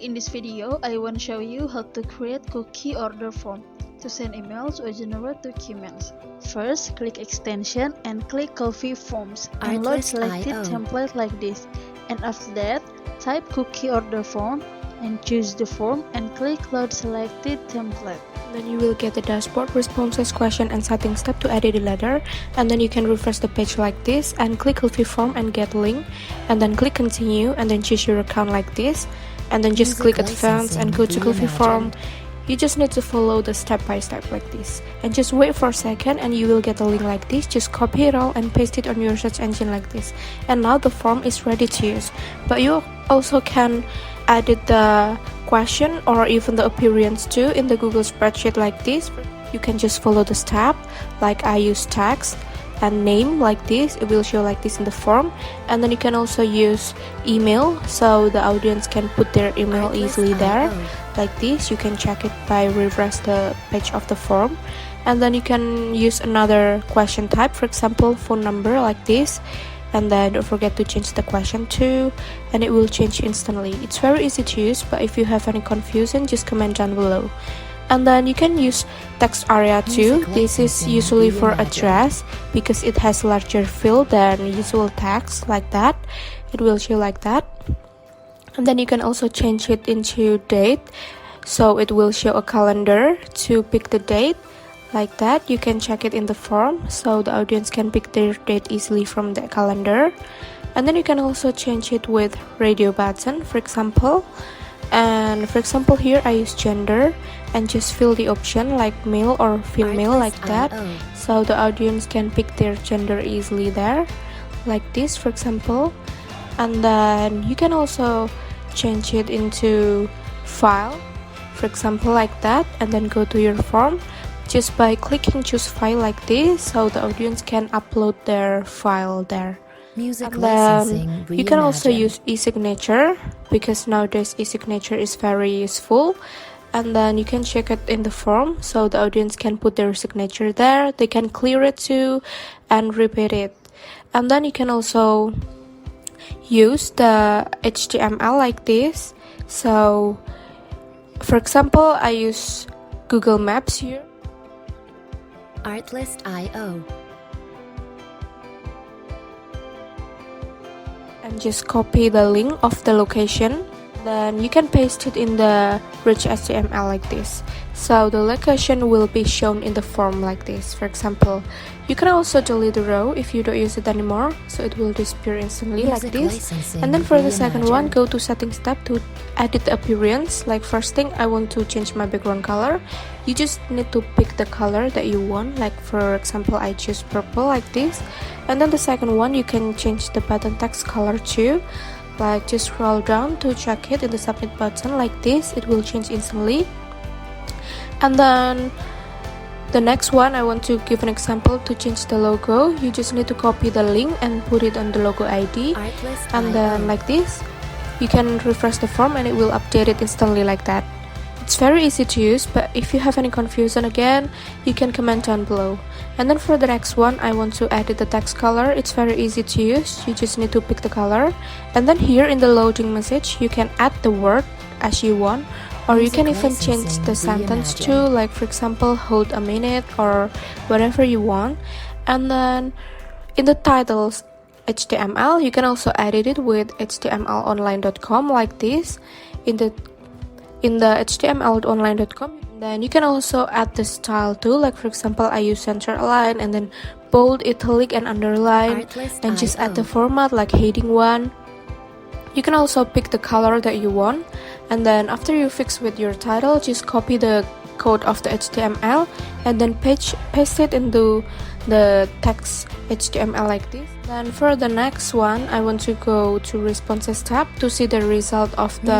In this video, I want to show you how to create cookie order form to send emails or generate documents. First, click extension and click coffee forms and load selected template like this. And after that, type cookie order form and choose the form and click load selected template. Then you will get the dashboard, responses, question and setting step to edit the letter, and then you can refresh the page like this and click coffee form and get link, and then click continue and then choose your account like this, and then just click advance and go to coffee form. You just need to follow the step by step like this and just wait for a second and you will get a link like this. Just copy it all and paste it on your search engine like this, and now the form is ready to use. But you also can edit the question or even the appearance too in the Google spreadsheet like this. You can just follow the step, like I use text and name like this, it will show like this in the form. And then you can also use email, so the audience can put their email easily there like this. You can check it by refresh the page of the form. And then you can use another question type, for example phone number like this, and then don't forget to change the question too, and it will change instantly. It's very easy to use, but if you have any confusion, just comment down below. And then you can use text area too. This is usually for address because it has larger field than usual text like that. It will show like that. And then you can also change it into date, so it will show a calendar to pick the date like that. You can check it in the form, so the audience can pick their date easily from the calendar. And then you can also change it with radio button, for example. And for example here I use gender and just fill the option like male or female like that, so the audience can pick their gender easily there like this, for example. And then you can also change it into file, for example like that, and then go to your form just by clicking choose file like this, so the audience can upload their file there. Music and licensing, then you can also use e-signature because nowadays e-signature is very useful. And then you can check it in the form, so the audience can put their signature there. They can clear it too and repeat it. And then you can also use the HTML like this. So for example I use Google Maps here, Artlist.io, and just copy the link of the location. Then you can paste it in the rich HTML like this, so the location will be shown in the form like this. For example, you can also delete the row if you don't use it anymore, so it will disappear instantly like this. And then for the second one, go to settings tab to edit the appearance. Like first thing, I want to change my background color. You just need to pick the color that you want, like for example I choose purple like this. And then the second one, you can change the button text color too, like just scroll down to check it in the submit button like this, it will change instantly. And then the next one, I want to give an example to change the logo. You just need to copy the link and put it on the logo ID, and then like this you can refresh the form and it will update it instantly like that. It's very easy to use, but if you have any confusion again, you can comment down below. And then for the next one, I want to edit the text color. It's very easy to use. You just need to pick the color, and then here in the loading message you can add the word as you want, or you can even change the sentence too, like for example hold a minute or whatever you want. And then in the titles HTML, you can also edit it with htmlonline.com like this. In the htmlonline.com, then you can also add the style too, like for example I use center align and then bold, italic and underline, and just add the format like heading 1. You can also pick the color that you want, and then after you fix with your title, just copy the code of the HTML and then paste it into the text HTML like this. Then for the next one, I want to go to responses tab to see the result of the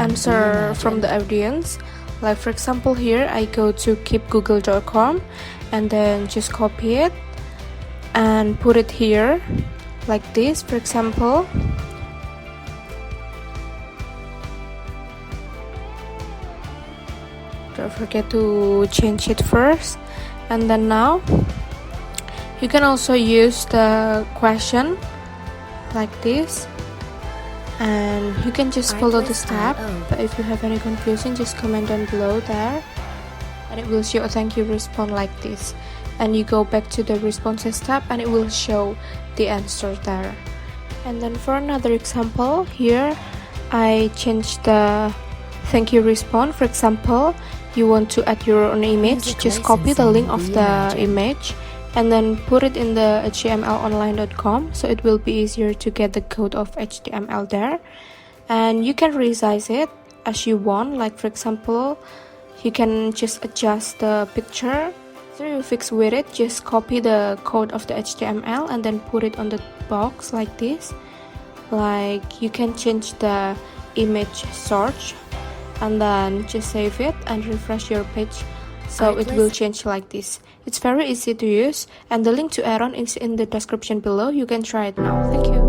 answer from the audience. Like for example here I go to keepgoogle.com and then just copy it and put it here like this, for example. Don't forget to change it first. And then now you can also use the question like this, and you can just follow the step. But if you have any confusion, just comment down below there, and it will show a thank you response like this. And you go back to the responses tab and it will show the answer there. And then for another example, here I changed the thank you response. For example, you want to add your own image, just copy the link of the image and then put it in the htmlonline.com, so it will be easier to get the code of HTML there. And you can resize it as you want, like for example, you can just adjust the picture. So you fix with it, just copy the code of the HTML and then put it on the box like this. Like you can change the image search and then just save it and refresh your page, so it will change like this. It's very easy to use, and the link to add-on is in the description below. You can try it now. Thank you.